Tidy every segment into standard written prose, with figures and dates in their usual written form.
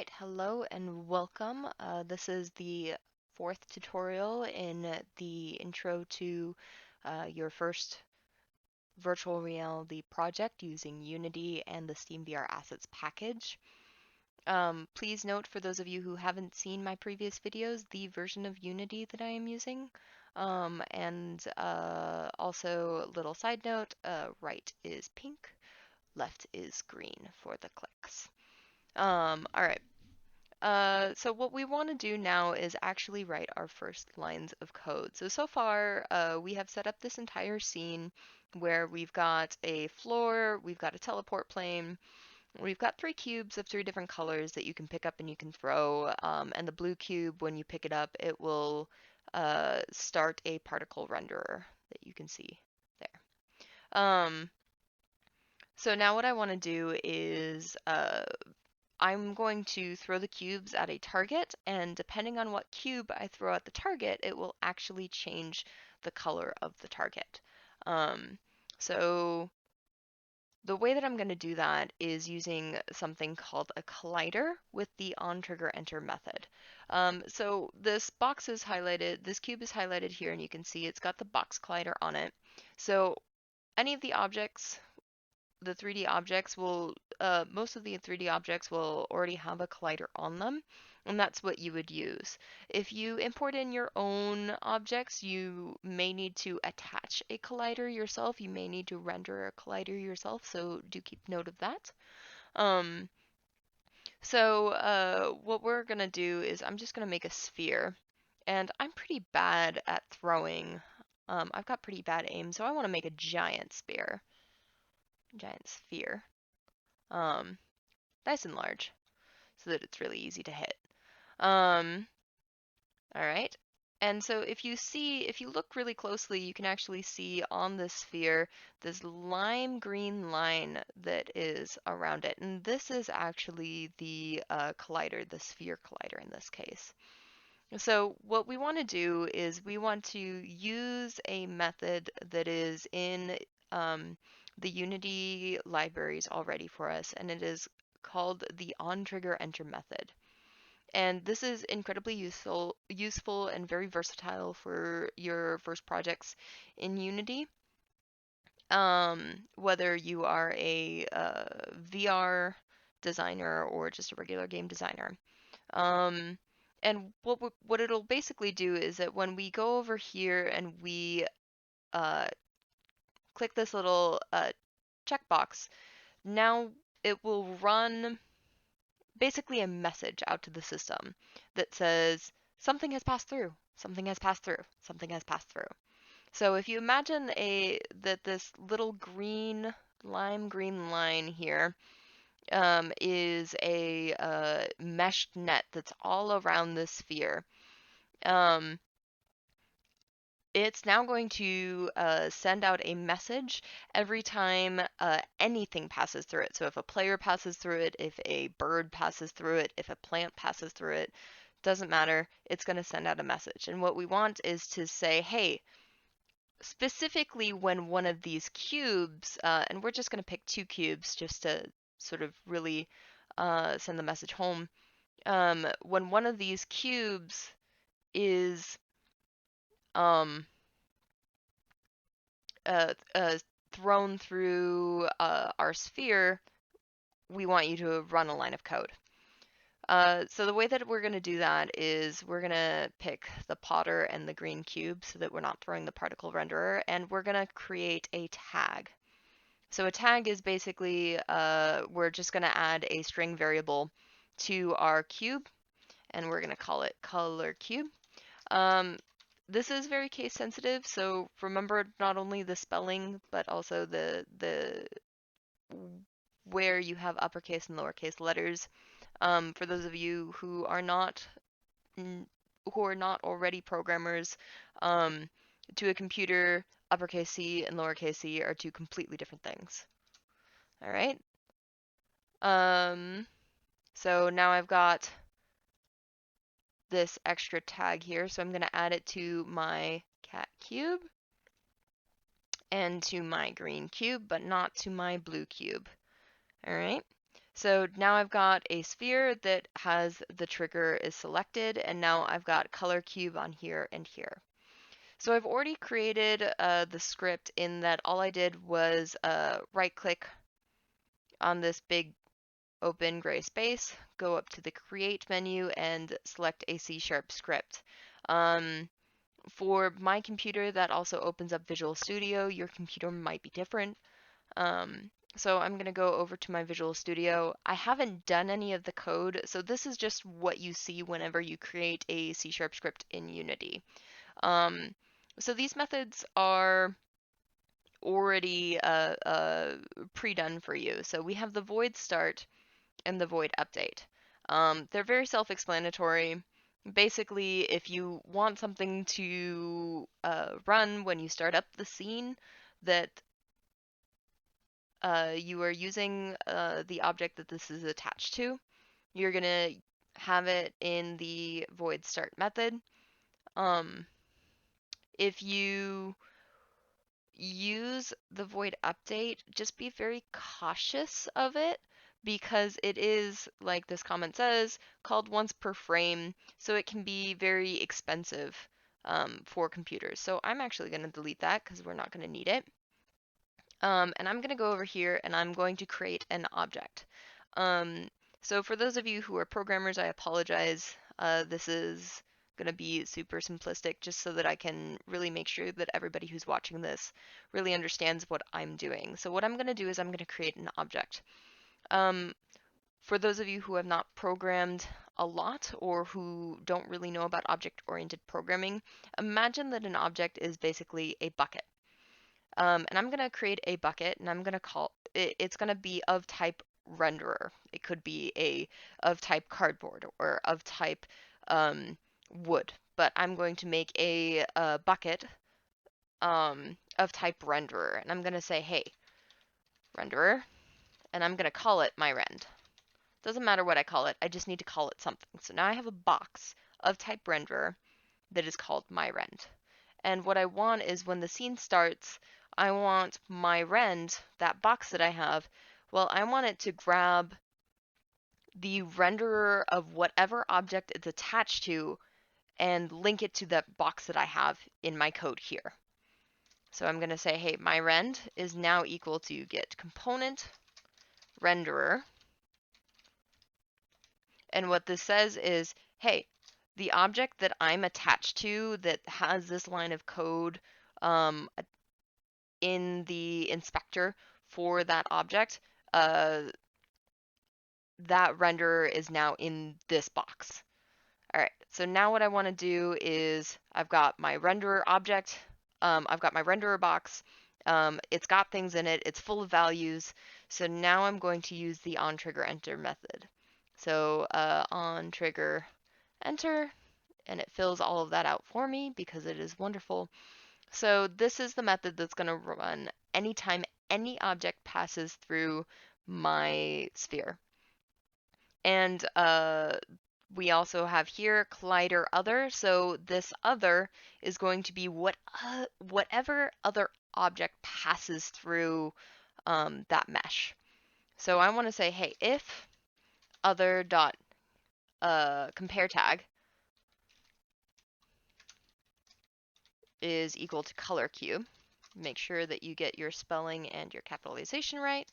Alright, hello and welcome. This is the fourth tutorial in the intro to your first virtual reality project using Unity and the SteamVR Assets package. Please note, for those of you who haven't seen my previous videos, the version of Unity that I am using. Also, little side note, right is pink, left is green for the clicks. Alright. So what we want to do now is actually write our first lines of code. So far, we have set up this entire scene where we've got a floor, we've got a teleport plane, we've got 3 cubes of 3 different colors that you can pick up and you can throw, and the blue cube, when you pick it up, it will start a particle renderer that you can see there. So now what I want to do is I'm going to throw the cubes at a target, and depending on what cube I throw at the target, it will actually change the color of the target. So the way that I'm going to do that is using something called a collider with the OnTriggerEnter method. So this box is highlighted, this cube is highlighted here, and you can see it's got the box collider on it. So any of the objects, the 3D objects will, most of the 3D objects will already have a collider on them, and that's what you would use. If you import in your own objects, you may need to attach a collider yourself. You may need to render a collider yourself, so do keep note of that. What we're gonna do is I'm just gonna make a sphere, and I'm pretty bad at throwing. I've got pretty bad aim, so I want to make a giant sphere. Nice and large, so that it's really easy to hit. All right. And so if you look really closely, you can actually see on this sphere this lime green line that is around it. And this is actually the collider, the sphere collider in this case. So what we want to do is we want to use a method that is in the Unity libraries already for us, and it is called the OnTriggerEnter method. And this is incredibly useful and very versatile for your first projects in Unity. Whether you are a VR designer or just a regular game designer. And what it'll basically do is that when we go over here and we click this little checkbox, now it will run basically a message out to the system that says something has passed through, something has passed through, something has passed through. So if you imagine that this little lime green line here is a meshed net that's all around the sphere. It's now going to send out a message every time anything passes through it. So if a player passes through it, if a bird passes through it, if a plant passes through it, doesn't matter, it's going to send out a message. And what we want is to say, hey, specifically when one of these cubes, and we're just going to pick 2 cubes just to sort of really send the message home. When one of these cubes is thrown through our sphere, we want you to run a line of code. So the way that we're going to do that is we're going to pick the potter and the green cube so that we're not throwing the particle renderer, and we're going to create a tag. So a tag is basically, we're just going to add a string variable to our cube, and we're going to call it color cube. This is very case sensitive, so remember not only the spelling, but also the where you have uppercase and lowercase letters. For those of you who are not already programmers, to a computer, uppercase C and lowercase c are 2 completely different things. All right. So now I've got this extra tag here, so I'm going to add it to my cat cube and to my green cube, but not to my blue cube. All right. So now I've got a sphere that has the trigger is selected, and now I've got color cube on here and here. So I've already created the script in that all I did was right click on this big open gray space, go up to the create menu and select a C# script. For my computer, that also opens up Visual Studio. Your computer might be different. So I'm going to go over to my Visual Studio. I haven't done any of the code, so this is just what you see whenever you create a C# script in Unity. So these methods are already pre-done for you. So we have the void start and the void update. They're very self-explanatory. Basically, if you want something to run when you start up the scene that you are using the object that this is attached to, you're going to have it in the void start method. If you use the void update, just be very cautious of it because it is, like this comment says, called once per frame, so it can be very expensive for computers. So I'm actually going to delete that because we're not going to need it. And I'm going to go over here and I'm going to create an object. So for those of you who are programmers, I apologize. This is going to be super simplistic just so that I can really make sure that everybody who's watching this really understands what I'm doing. So what I'm going to do is I'm going to create an object. For those of you who have not programmed a lot or who don't really know about object-oriented programming, imagine that an object is basically a bucket. And I'm going to create a bucket and I'm going to call it's going to be of type renderer. It could be of type cardboard or of type wood, but I'm going to make a bucket of type renderer, and I'm going to say, hey, renderer, and I'm going to call it my rend. Doesn't matter what I call it, I just need to call it something. So now I have a box of type renderer that is called my rend. And what I want is when the scene starts, I want my rend, that box that I have, well, I want it to grab the renderer of whatever object it's attached to and link it to the box that I have in my code here. So I'm going to say, hey, my rend is now equal to get component renderer. And what this says is, hey, the object that I'm attached to that has this line of code in the inspector for that object, that renderer is now in this box. All right, so now what I want to do is I've got my renderer object, I've got my renderer box, it's got things in it, it's full of values, so now I'm going to use the OnTriggerEnter method. So OnTriggerEnter, and it fills all of that out for me because it is wonderful. So this is the method that's going to run anytime any object passes through my sphere. And we also have here collider other. So this other is going to be whatever other object passes through that mesh. So I want to say, hey, if other dot compare tag is equal to color cube. Make sure that you get your spelling and your capitalization right.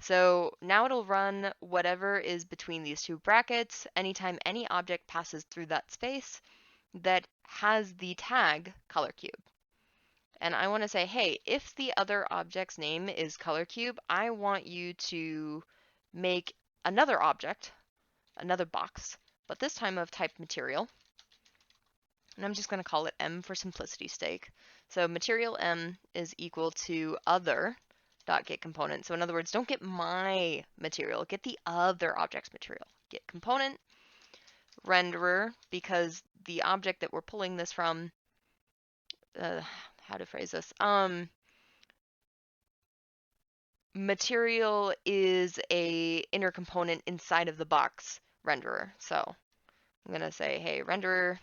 So now it'll run whatever is between these two brackets anytime any object passes through that space that has the tag color cube. And I want to say, hey, if the other object's name is color cube, I want you to make another object, another box, but this time of type material. And I'm just going to call it M for simplicity's sake. So material M is equal to other dot get component. So in other words, don't get my material, get the other object's material. Get component renderer, because the object that we're pulling this from, how to phrase this, material is a inner component inside of the box renderer. So I'm going to say, hey, renderer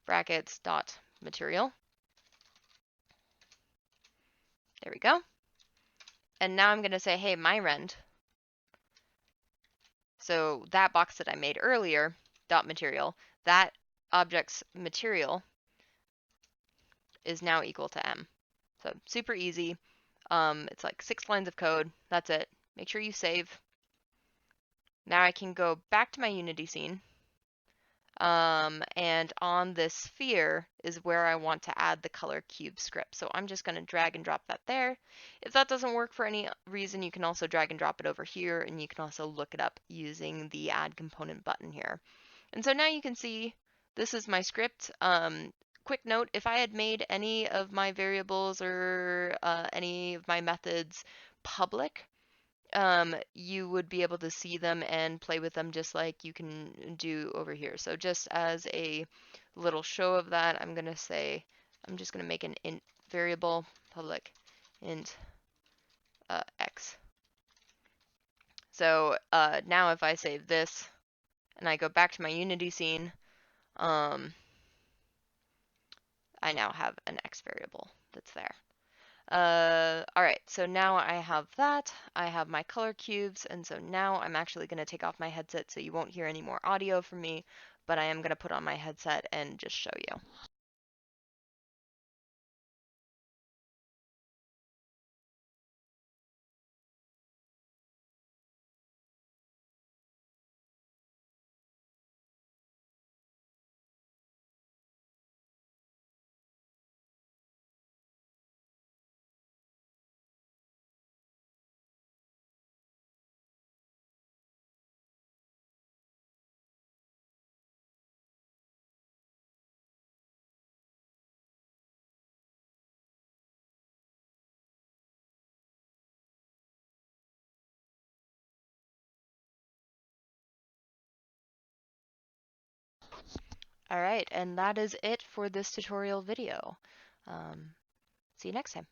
brackets dot material. There we go. And now I'm going to say, hey, my rend So that box that I made earlier, dot material, that object's material is now equal to M. So super easy. It's like 6 lines of code. That's it. Make sure you save. Now I can go back to my Unity scene. And on this sphere is where I want to add the color cube script. So I'm just going to drag and drop that there. If that doesn't work for any reason, you can also drag and drop it over here, and you can also look it up using the add component button here. And so now you can see this is my script. Quick note, if I had made any of my variables or any of my methods public, you would be able to see them and play with them just like you can do over here. So just as a little show of that, I'm going to say, I'm just going to make an int variable public int x. So now if I save this and I go back to my Unity scene, I now have an x variable that's there. All right, so now I have that. I have my color cubes, and so now I'm actually going to take off my headset so you won't hear any more audio from me, but I am going to put on my headset and just show you. All right, and that is it for this tutorial video. See you next time.